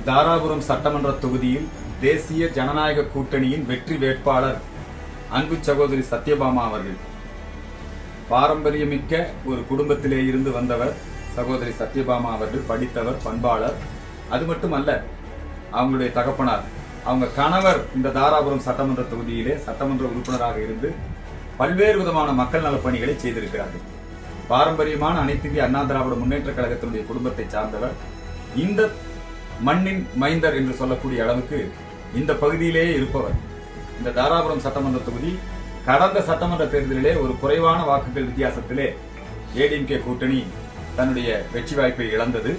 தாராபுரம் சட்டமன்ற தொகுதியில் தேசிய ஜனநாயக கூட்டணியின் வெற்றி வேட்பாளர் அன்பு சகோதரி சத்யபாமா அவர்கள். பாரம்பரியமிக்க ஒரு குடும்பத்திலே இருந்து வந்தவர் சகோதரி சத்யபாமா அவர்கள். படித்தவர், பண்பாளர். அது மட்டுமல்ல, அவங்களுடைய தகப்பனார், அவங்க கணவர் இந்த தாராபுரம் சட்டமன்ற தொகுதியிலே சட்டமன்ற உறுப்பினராக இருந்து பல்வேறு விதமான மக்கள் நலப் பணிகளை செய்திருக்கிறார்கள். பாரம்பரியமான அனைத்து இந்திய அண்ணா திராவிட முன்னேற்ற கழகத்தினுடைய குடும்பத்தை சார்ந்தவர். இந்த மண்ணின் மைந்தர் என்று சொல்லக்கூடிய அளவுக்கு இந்த பகுதியிலேயே இருப்பவர். இந்த தாராபுரம் சட்டமன்ற தொகுதி கடந்த சட்டமன்ற தேர்தலிலே ஒரு குறைவான வாக்குகள் வித்தியாசத்திலே ஏடிஎம்கே கூட்டணி தன்னுடைய வெற்றி வாய்ப்பை இழந்தது.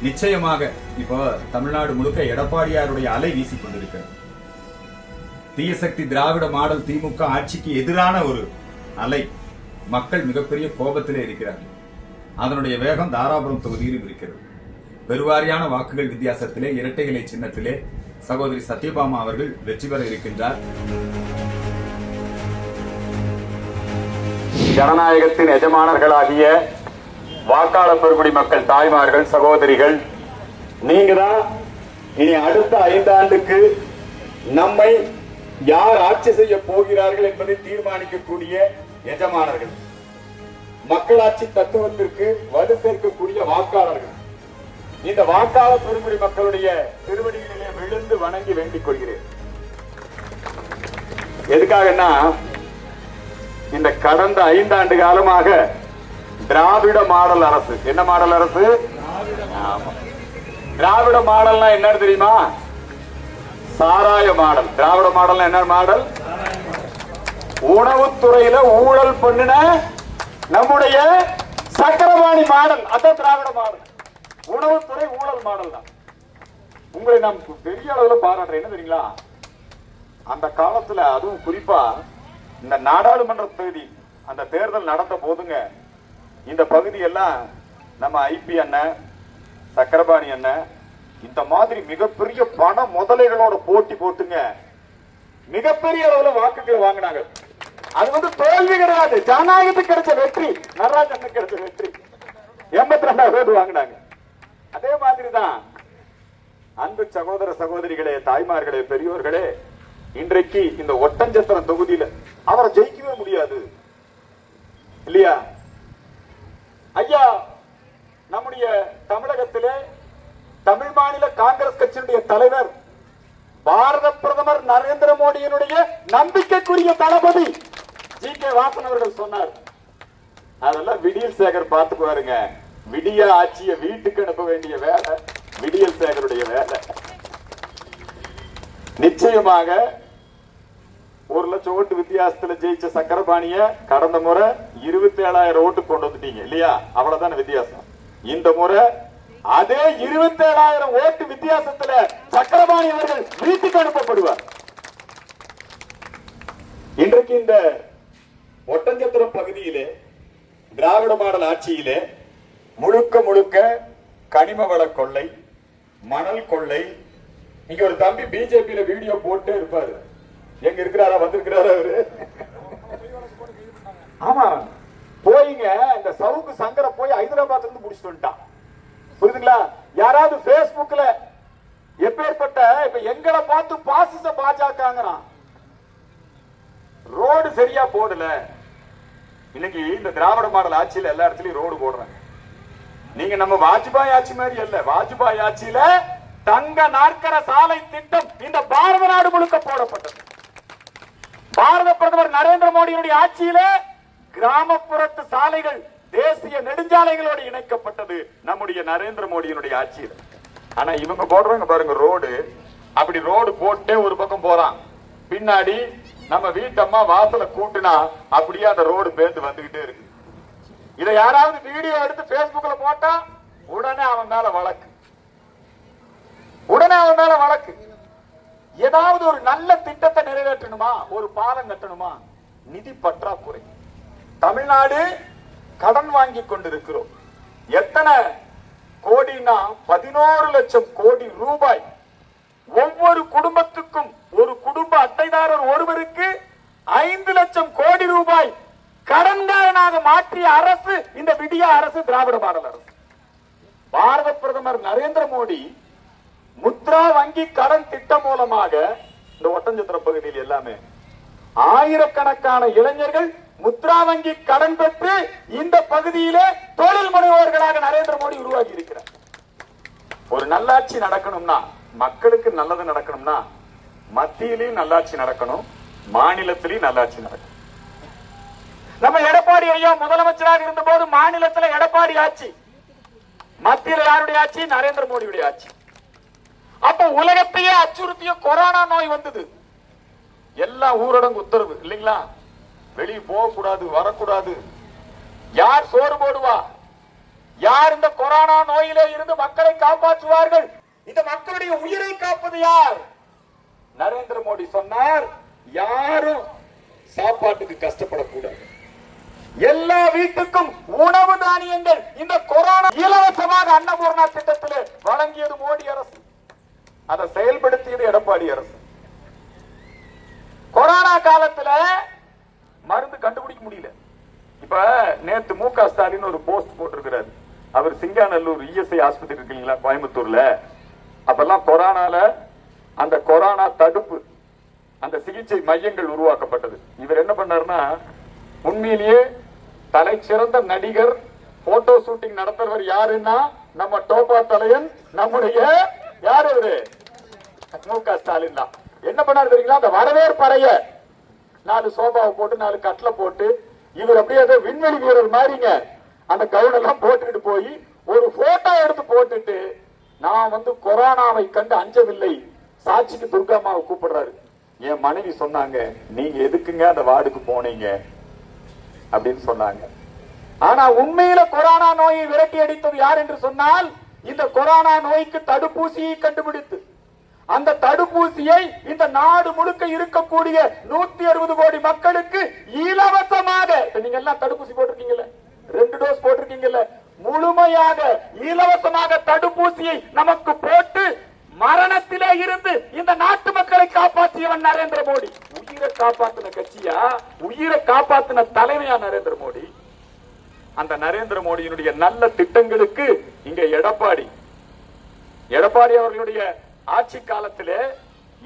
நிச்சயமாக இப்போ தமிழ்நாடு முழுக்க எடப்பாடியாருடைய அலை வீசிக் கொண்டிருக்கிறது. தீயசக்தி திராவிட மாடல் திமுக ஆட்சிக்கு எதிரான ஒரு அலை. மக்கள் மிகப்பெரிய கோபத்திலே இருக்கிறார்கள். அதனுடைய வேகம் தாராபுரம் தொகுதியிலும் இருக்கிறது. பெருவாரியான வாக்குகள் வித்தியாசத்திலே இரட்டை இலை சின்னத்திலே சகோதரி சத்யபாமா அவர்கள் வெற்றி பெற இருக்கின்றார். ஜனநாயகத்தின் எஜமானர்களாகிய வாக்காளர் பெருங்குடி மக்கள் தாய்மார்கள், சகோதரிகள், நீங்க தான் இனி அடுத்த 5 ஆண்டுக்கு நம்மை யார் ஆட்சி செய்ய போகிறார்கள் என்பதை தீர்மானிக்கக்கூடிய எஜமானர்கள். மக்களாட்சி தத்துவத்திற்கு வலு சேர்க்கக்கூடிய வாக்காளர்கள். இந்த வாக்காளர் பெருங்குடி மக்களுடைய திருவடிகளிலே விழுந்து வணங்கி வேண்டிக் கொள்கிறேன். எதுக்காகன்னா, இந்த கடந்த 5 ஆண்டு காலமாக திராவிட மாடல் அரசு. என்ன மாடல் அரசு? திராவிட மாடல்னா என்ன தெரியுமா? சாராய மாடல். திராவிட மாடல் என்ன மாடல்? உணவுத்துறையில ஊழல் பண்ணின நம்முடைய சக்கரபாணி மாடல். அதான் திராவிட மாடல். உணவுத்துறை ஊழல் மாடல் தான். உங்களை நாம் பெரிய அளவுல பாராட்டுறேன். என்ன தெரியுங்களா, அந்த காலத்துல, அதுவும் குறிப்பா இந்த நாடாளுமன்ற தொகுதி அந்த தேர்தல் நடந்த போதுங்க, இந்த பகுதியெல்லாம் நம்ம ஐபி அண்ணன், சக்கரபாணி அண்ணன், இந்த மாதிரி மிகப்பெரிய பண முதலைகளோட போட்டி போட்டுங்க மிகப்பெரிய அளவுல வாக்குகள் வாங்கினாங்க. அது தோல்வி கிடையாது, ஜனநாயகத்துக்கு கிடைச்ச வெற்றி, நடராஜனுக்கு கிடைச்ச வெற்றி. 82,000 வாங்கினாங்க. அதே மாதிரிதான் அன்பு சகோதர சகோதரிகளே, தாய்மார்களே, பெரியோர்களே, இன்றைக்கு இந்த ஒட்டஞ்சத்திரம் தொகுதியில அவரை ஜெயிக்கவே முடியாது இல்லையா? ஐயா, நம்முடைய தமிழகத்திலே தமிழ் மாநில காங்கிரஸ் கட்சியினுடைய தலைவர், பாரத பிரதமர் நரேந்திர மோடியினுடைய நம்பிக்கைக்குரிய தளபதி ஜி.கே. வாசன் அவர்கள் சொன்னார். அதெல்லாம் விடியல் சேகர் பார்த்துக்குவாருங்க. விடிய ஆட்சிய வீட்டுக்கு அனுப்ப வேண்டிய வேலை விடியல் சேகருடைய வேலை. நிச்சயமாக 1,00,000 ஓட்டு வித்தியாசத்துல ஜெயிச்ச சக்கரபாணிய கடந்த முறை 27,000 ஓட்டு கொண்டு வந்துட்டீங்க இல்லையா? அவ்வளவுதான் வித்தியாசம். இந்த முறை அதே 27,000 ஓட்டு வித்தியாசத்துல சக்கரபாணி அவர்கள் வீட்டுக்கு அனுப்பப்படுவார். இன்றைக்கு இந்த ஒட்டஞ்சத்திரம் பகுதியிலே திராவிட மாடல் ஆட்சியிலே முழுக்க முழுக்க கனிம வள கொள்ளை, மணல் கொள்ளை. இங்க ஒரு தம்பி பிஜேபியில வீடியோ போட்டே இருப்பாரு. எங்க இருக்கிறாரா? வந்திருக்கிறாரா அவரு? ஆமா, போயிங்க இந்த சவுக்கு சங்கர போய் ஹைதராபாத்ல இருந்து முடிச்சுட்டு வந்துட்டான். புரியுதுங்களா? யாராவது பேஸ்புக்ல எப்பேற்பட்ட இப்ப எங்களை பார்த்து பாசிச பாஜகங்கிறான். ரோடு சரியா போடல. இன்னைக்கு இந்த திராவிட மாடல் ஆட்சியில எல்லா இடத்துலயும் ரோடு போடுறாங்க. நீங்க நம்ம வாஜ்பாய் ஆட்சி மாதிரி அல்ல. வாஜ்பாய் ஆட்சியில தங்க நாற்கர சாலை திட்டம் இந்த பாரத நாடு முழுக்க போடப்பட்டது. பாரத பிரதமர் நரேந்திர மோடியினுடைய ஆட்சியில கிராமப்புறத்து சாலைகள் தேசிய நெடுஞ்சாலைகளோடு இணைக்கப்பட்டது நம்முடைய நரேந்திர மோடியினுடைய ஆட்சியில். ஆனா இவங்க போடுறாங்க பாருங்க ரோடு. அப்படி ரோடு போட்டே ஒரு பக்கம் போறான், பின்னாடி நம்ம வீட்டம்மா வாசல கூட்டுனா அப்படியே அந்த ரோடு பேர்ந்து வந்துகிட்டே இருக்கு. இதை யாராவது வீடியோ எடுத்து பேஸ்புக்ல போட்டா உடனே அவன் மேல வழக்கு. ஏதாவது ஒரு நல்ல திட்டத்தை நிறைவேற்றணுமா, ஒரு பாலம் கட்டணுமா, நிதி பற்றாக்குறை. தமிழ்நாடு கடன் வாங்கி கொண்டிருக்கிறோம். எத்தனை கோடினா 11 லட்சம் கோடி ரூபாய். ஒவ்வொரு குடும்பத்துக்கும் ஒரு குடும்ப அட்டைதாரர் ஒருவருக்கு 5 லட்சம் கோடி ரூபாய் கடன்காரனாக மாற்றி மாற்றிய அரசு இந்த விடிய அரசு, திராவிட மாடல் அரசு. பாரத பிரதமர் நரேந்திர மோடி முத்ரா வங்கி கடன் திட்டம் மூலமாக இந்த ஒட்டஞ்சத்திர பகுதியில் எல்லாமே ஆயிரக்கணக்கான இளைஞர்கள் முத்ரா வங்கி கடன் பெற்று இந்த பகுதியிலே தொழில் முனைவோர்களாக நரேந்திர மோடி உருவாக்கி இருக்கிறார். ஒரு நல்லாட்சி நடக்கணும்னா, மக்களுக்கு நல்லது நடக்கணும்னா மத்தியிலையும் நல்லாட்சி நடக்கணும், மாநிலத்திலையும் நல்லாட்சி நடக்கணும். நம்ம எடப்பாடி ஐயா முதலமைச்சராக இருந்த போது மாநிலத்தில் எடப்பாடி ஆட்சி, மத்தியில் யாருடைய ஆட்சி? நரேந்திர மோடியுடைய ஆட்சி. அப்ப உலகத்தையே அச்சுறுத்திய கொரோனா நோய் வந்தது. எல்லாம் ஊரடங்கு உத்தரவு இல்லைங்களா? வெளியே போகக்கூடாது, வரக்கூடாது. யார் சோறு போடுவா? யார் இந்த கொரோனா நோயிலே இருந்து மக்களை காப்பாற்றுவார்கள்? இந்த மக்களுடைய உயிரை காப்பது யார்? நரேந்திர மோடி சொன்னார், யாரும் சாப்பாட்டுக்கு கஷ்டப்படக்கூடாது, எல்லா வீட்டுக்கும் உணவு தானியங்கள் இந்த கொரோனா இலவசமாக அன்னபூர்ணா திட்டத்தில் வழங்கியது மோடி அரசு. அதை செயல்படுத்தியது எடப்பாடி அரசு. கொரோனா காலத்துல மருந்து கண்டுபிடிக்க முடியல. இப்ப நேத்து மு.க. ஸ்டாலின் ஒரு போஸ்ட் போட்டிருக்கிறார். அவர் சிங்காநல்லூர் இஎஸ்ஐ ஆஸ்பத்திரி இருக்கு இல்லைங்களா, கோயம்புத்தூர்ல, அப்பெல்லாம் கொரோனால அந்த கொரோனா தடுப்பு அந்த சிகிச்சை மையங்கள் உருவாக்கப்பட்டது. இவர் என்ன பண்ணாருன்னா, உண்மையிலேயே தலை சிறந்த நடிகர், போட்டோ ஷூட்டிங் நடத்துறவர் யாருன்னா நம்ம டோபா தலையன், நம்முடைய யாரு இவரு, மு.க. ஸ்டாலின் தான். என்ன பண்ணாரு தெரியுங்களா? அந்த வரவேற்பறைய 4 சோபாவை போட்டு 4 கட்ல போட்டு இவர் அப்படியே விண்வெளி வீரர் மாதிரிங்க அந்த கவுன் எல்லாம் போட்டுக்கிட்டு போய் ஒரு போட்டோ எடுத்து போட்டுட்டு, நான் வந்து கொரோனாவை கண்டு அஞ்சவில்லை, சாட்சிக்கு துர்காமாவை கூப்பிடுறாரு. என் மனைவி சொன்னாங்க, நீங்க எதுக்குங்க அந்த வார்டுக்கு போனீங்க அப்படின்னு சொன்னாங்க. ஆனா உண்மையில கொரோனா நோயை விரட்டி அடித்தது யார் என்று சொன்னால், இந்த கொரோனா நோய்க்கு தடுப்பூசியை கண்டுபிடித்து அந்த தடுப்பூசியை இந்த நாடு முழுக்க இருக்கக்கூடிய 160 கோடி மக்களுக்கு இலவசமாக, நீங்க எல்லாம் தடுப்பூசி போட்டிருக்கீங்கல்ல, 2 டோஸ் போட்டிருக்கீங்கல்ல, முழுமையாக இலவசமாக தடுப்பூசியை நமக்கு போட்டு மரணத்திலே இருந்து இந்த நாட்டு மக்களை காப்பாற்றியவன் நரேந்திர மோடி. உயிரை காப்பாத்தின கட்சியா, உயிரை காப்பாத்தின தலைமையா நரேந்திர மோடி. அந்த நரேந்திர மோடியினுடைய நல்ல திட்டங்களுக்கு இங்க எடப்பாடி அவர்களுடைய ஆட்சி காலத்திலே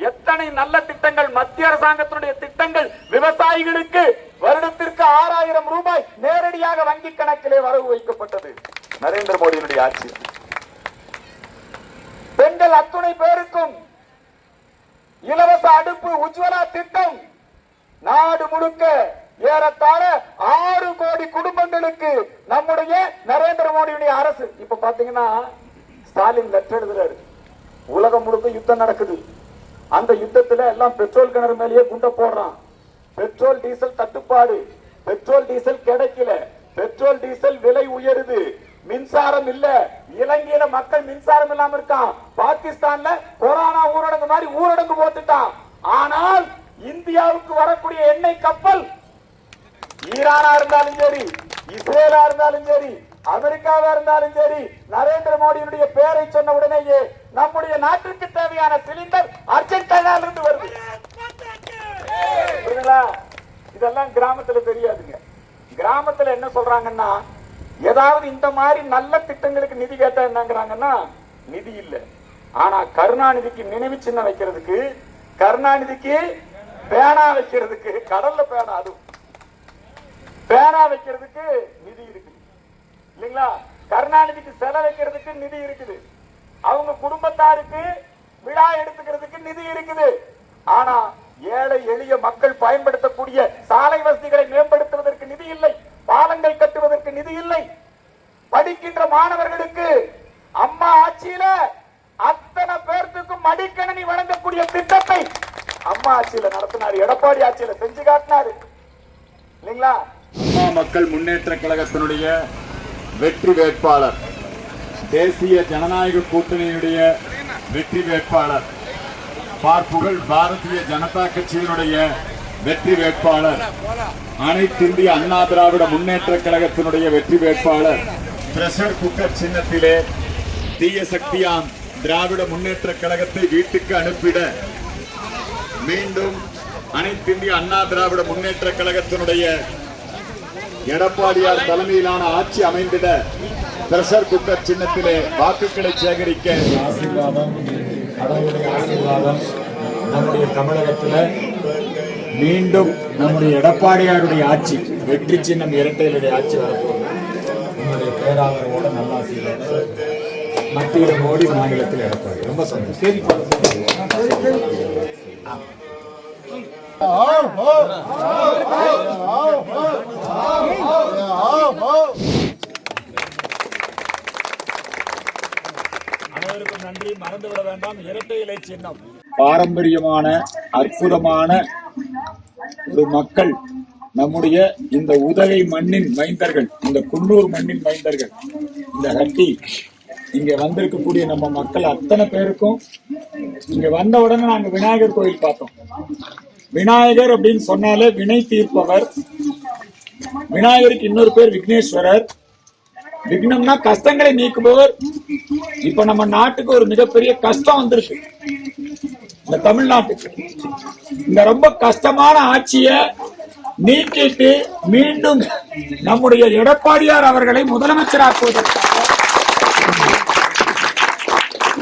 எத்தனை நல்ல திட்டங்கள், மத்திய அரசாங்கத்தினுடைய திட்டங்கள் விவசாயிகளுக்கு வருடத்திற்கு 6000 ரூபாய் நேரடியாக வங்கி கணக்கிலே வரவு வைக்கப்பட்டது நரேந்திர மோடியினுடைய ஆட்சி. பெண்கள் அத்துணை பேருக்கும் இலவச அடுப்பு உஜ்வலா திட்டம் நாடு முழுக்க ஏறத்தாழ 6 கோடி குடும்பங்களுக்கு நம்முடைய நரேந்திர மோடியுடைய அரசு. இப்ப பாத்தீங்கன்னா ஸ்டாலின் லெட்டர் எழுதுறாரு, உலகம் முழுக்க யுத்தம் நடக்குது, அந்த யுத்தத்துல எல்லாம் பெட்ரோல் கிணறு மேலேயே குண்டை போடுறான், பெட்ரோல் டீசல் தட்டுப்பாடு, பெட்ரோல் டீசல் கிடைக்கல, பெட்ரோல் டீசல் விலை உயருது, மின்சாரம் இல்ல, இலங்கையில மக்கள் மின்சாரம் இல்லாம இருக்கான், பாகிஸ்தான்ல கொரோனா ஊரடங்கு மாதிரி ஊரடங்கு போட்டுட்டான். ஆனால் இந்தியாவுக்கு வரக்கூடிய எண்ணெய் கப்பல் ஈரானா இருந்தாலும் சரி, இஸ்ரேலா இருந்தாலும் சரி, அமெரிக்காவா இருந்தாலும் சரி, நரேந்திர மோடியினுடைய பெயரை சொன்ன உடனேயே நம்முடைய நாட்டிற்கு தேவையான சிலிண்டர் அர்ஜென்டினால இருந்து வருது. இதெல்லாம் கிராமத்துல தெரியாதுங்க. கிராமத்துல என்ன சொல்றாங்கன்னா, ஏதாவது இந்த மாதிரி நல்ல திட்டங்களுக்கு நிதி கேட்டா என்னங்கிறாங்கன்னா, நிதி இல்ல. ஆனா கருணாநிதிக்கு நினைவு சின்னம் வைக்கிறதுக்கு, கருணாநிதிக்கு பேனா வைக்கிறதுக்கு, கடல்ல பேனா, அது பேனா வைக்கிறதுக்கு நிதி இருக்கு இல்லைங்களா? கருணாநிதிக்கு சிலை வைக்கிறதுக்கு நிதி இருக்குது, அவங்க குடும்பத்தாருக்கு விழா எடுத்துக்கிறதுக்கு நிதி இருக்குது. ஆனா ஏழை எளிய மக்கள் பயன்படுத்தக்கூடிய சாலை வசதிகளை மேம்படுத்துவதற்கு நிதி இல்லை, பாலங்கள் கட்டுவதற்கு நிதி இல்லை. படிக்கின்ற மாணவர்களுக்கு அம்மா ஆட்சியில அத்தனை பேர்த்துக்கும் மடிக்கணினி வழங்கக்கூடிய திட்டத்தை அம்மா ஆட்சியில நடத்தினார், எடப்பாடி ஆட்சியில செஞ்சு காட்டினாரு இல்லைங்களா? அம்மா மக்கள் முன்னேற்ற கழகத்தினுடைய வெற்றி வேட்பாளர், தேசிய ஜனநாயக கூட்டணியுடைய வெற்றி வேட்பாளர், பார்ப்புகள் பாரதிய ஜனதா கட்சியினுடைய வெற்றி வேட்பாளர், அனைத்து இந்திய அண்ணா திராவிட முன்னேற்ற கழகத்தினுடைய வெற்றி வேட்பாளர், பிரஷர் குக்கர் சின்னத்திலே தீய சக்தியாம் திராவிட முன்னேற்ற கழகத்தை வீட்டுக்கு அனுப்பிட மீண்டும் அனைத்து இந்திய அண்ணா திராவிட முன்னேற்ற கழகத்தினுடைய எடப்பாடியார் தலைமையிலான ஆட்சி அமைந்திட பிரஷர் குக்கர் சின்னத்திலே வாக்குகளை சேகரிக்க ஆசீர்வாதம், கடவுளுடைய ஆசீர்வாதம் நம்முடைய தமிழகத்தில் மீண்டும் நம்முடைய எடப்பாடியாருடைய ஆட்சி, வெற்றி சின்னம் இரட்டையிலுடைய ஆட்சி வரப்போகுது. உங்களுடைய பேராதரவோட நல்ல ஆசீர்வாதம். மத்தியில் மோடி, மாநிலத்தில் எடப்பாடி. ரொம்ப சந்தோஷம். அனைவருக்கும் நன்றி. மறந்துவிட வேண்டாம், இரட்டை இலை சின்னம் பாரம்பரியமான அற்புதமான ஒரு மக்கள். நம்முடைய இந்த உதகை மண்ணின் மைந்தர்கள், இந்த குன்னூர் மண்ணின் மைந்தர்கள், இந்த ஹட்டி இங்க வந்திருக்கக்கூடிய நம்ம மக்கள் அத்தனை பேருக்கும் இங்க வந்த உடனே நாங்க விநாயகர் கோயில் பார்த்தோம். விநாயகர் அப்படின்னு சொன்னாலே வினை தீர்ப்பவர். விநாயகருக்கு இன்னொரு பேர் விக்னேஸ்வரர். விக்னம்னா கஷ்டங்களை நீக்குபவர். இப்ப நம்ம நாட்டுக்கு ஒரு மிகப்பெரிய கஷ்டம் வந்திருக்கு, இந்த தமிழ்நாட்டுக்கு. இந்த ரொம்ப கஷ்டமான ஆட்சிய நீக்கிட்டு மீண்டும் நம்முடைய எடப்பாடியார் அவர்களை முதலமைச்சராக்குவதற்காக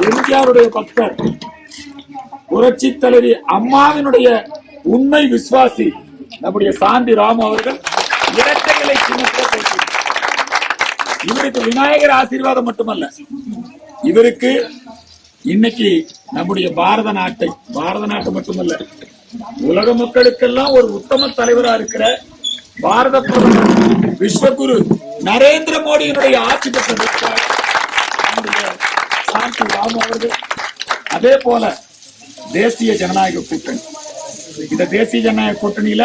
எம்ஜிஆருடைய பக்தர், புரட்சி தலைவி அம்மாவினுடைய உண்மை விசுவாசி நம்முடைய சாந்தி ராம் அவர்கள் இரட்டை இலை சின்னத்தை பேசினார். இவருக்கு விநாயகர் ஆசீர்வாதம் மட்டுமல்ல, இவருக்கு இன்னைக்கு நம்முடைய பாரத நாட்டு மட்டுமல்ல, உலக மக்களுக்கெல்லாம் ஒரு உத்தம தலைவரா இருக்கிற பாரத பிரதமர் விஸ்வகுரு நரேந்திர மோடியினுடைய ஆட்சி பெற்ற சாந்தி ராம் அவர்கள். அதே போல தேசிய ஜனநாயக கூட்டணி, இந்த தேசிய ஜனநாயக கூட்டணியில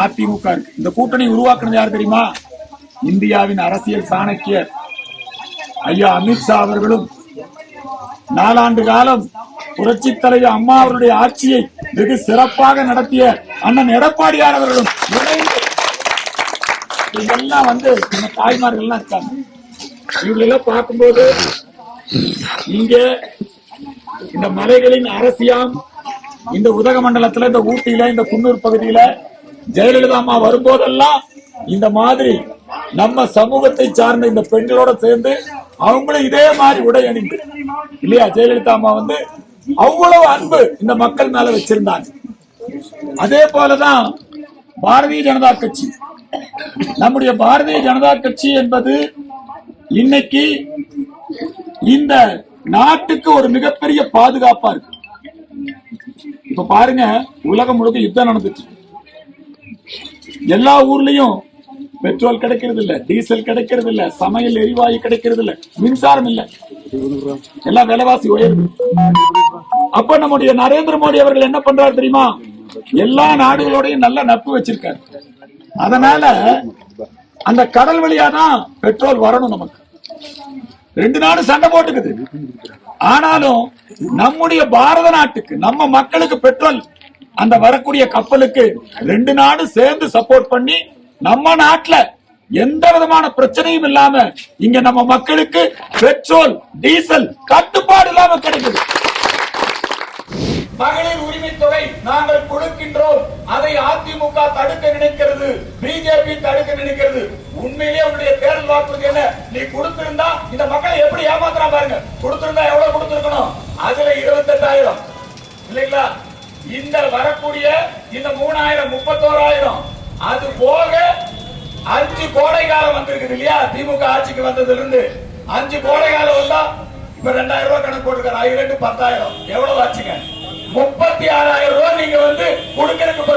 அதிமுக இருக்கு. இந்த கூட்டணி உருவாக்குனது யார் தெரியுமா? இந்தியாவின் அரசியல் சாணக்கியர் ஐயா அமித்ஷா அவர்களும், 4 ஆண்டு காலம் புரட்சி தலைவர் அம்மா அவருடைய ஆட்சியை வெகு சிறப்பாக நடத்திய அண்ணன் எடப்பாடியார் அவர்களும் இதெல்லாம் நம்ம தாய்மார்கள்லாம் இருக்காங்க. இவங்களெல்லாம் பார்க்கும்போது இங்க இந்த மலைகளின் அரசியாம், இந்த உதகமண்டலத்துல, இந்த ஊட்டியில, இந்த குன்னூர் பகுதியில ஜெயலலிதா அம்மா வரும்போதெல்லாம் இந்த மாதிரி நம்ம சமூகத்தை சார்ந்த இந்த பெண்களோட சேர்ந்து அவங்களும் இதே மாதிரி உடை அணிந்து இல்லையா, ஜெயலலிதா அம்மா அவ்வளவு அன்பு இந்த மக்கள் மேல வச்சிருந்தாங்க. அதே போலதான் பாரதிய ஜனதா கட்சி. நம்முடைய பாரதிய ஜனதா கட்சி என்பது இன்னைக்கு இந்த நாட்டுக்கு ஒரு மிகப்பெரிய பாதுகாப்பா இருக்கு. இப்ப பாருங்க, உலகம் முழுக்க யுத்தம் நடந்துச்சு. எல்லா ஊர்லயும் பெட்ரோல் கிடைக்கிறது இல்ல, டீசல் கிடைக்கிறது இல்ல, சமையல் எரிவாயு கிடைக்கிறது இல்ல, மின்சாரம் இல்ல, எல்லாம் விலைவாசி உயர்வு. அப்ப நம்முடைய நரேந்திர மோடி அவர்கள் என்ன பண்றாரு தெரியுமா? எல்லா நாடுகளோடையும் நல்ல நட்பு வச்சிருக்காரு. அதனால அந்த கடல் வழியாதான் பெட்ரோல் வரணும். நமக்கு 2 நாடு சண்டை போட்டுக்குது. ஆனாலும் நம்முடைய பாரத நாட்டுக்கு, நம்ம மக்களுக்கு பெட்ரோல் அந்த வரக்கூடிய கப்பலுக்கு 2 நாடு சேர்ந்து சப்போர்ட் பண்ணி நம்ம நாட்டுல எந்த விதமான பிரச்சனையும் இல்லாம இங்க நம்ம மக்களுக்கு பெட்ரோல் டீசல் கட்டுப்பாடு இல்லாம கிடைக்குது. மகளிர் உரிமை தொகை நாங்கள் கொடுக்கின்றோம், அதை அதிமுக தடுக்க நினைக்கிறது, பிஜேபி தடுக்க நினைக்கிறது. உண்மையிலேயே உங்களுடைய தேர்தல் வாக்குறுதி என்ன? நீ கொடுத்திருந்தா இந்த மக்களை எப்படி ஏமாத்துறா பாருங்க. கொடுத்திருந்தா எவ்வளவு கொடுத்திருக்கணும்? அதுல 28,000 இல்லைங்களா? இந்த வரக்கூடிய இந்த 3,000 31,000, அது போக 5 கோடை காலம் வந்திருக்குது இல்லையா? திமுக ஆட்சிக்கு வந்ததுல இருந்து 5 கோடை காலம் வந்தா இப்ப 2,000 ரூபாய் கணக்கு போட்டுருக்காரு. 2 10,000 எவ்வளவு ஆச்சுங்க? 36,000 ரூபாய் நீங்க கொடுக்கறதுக்கு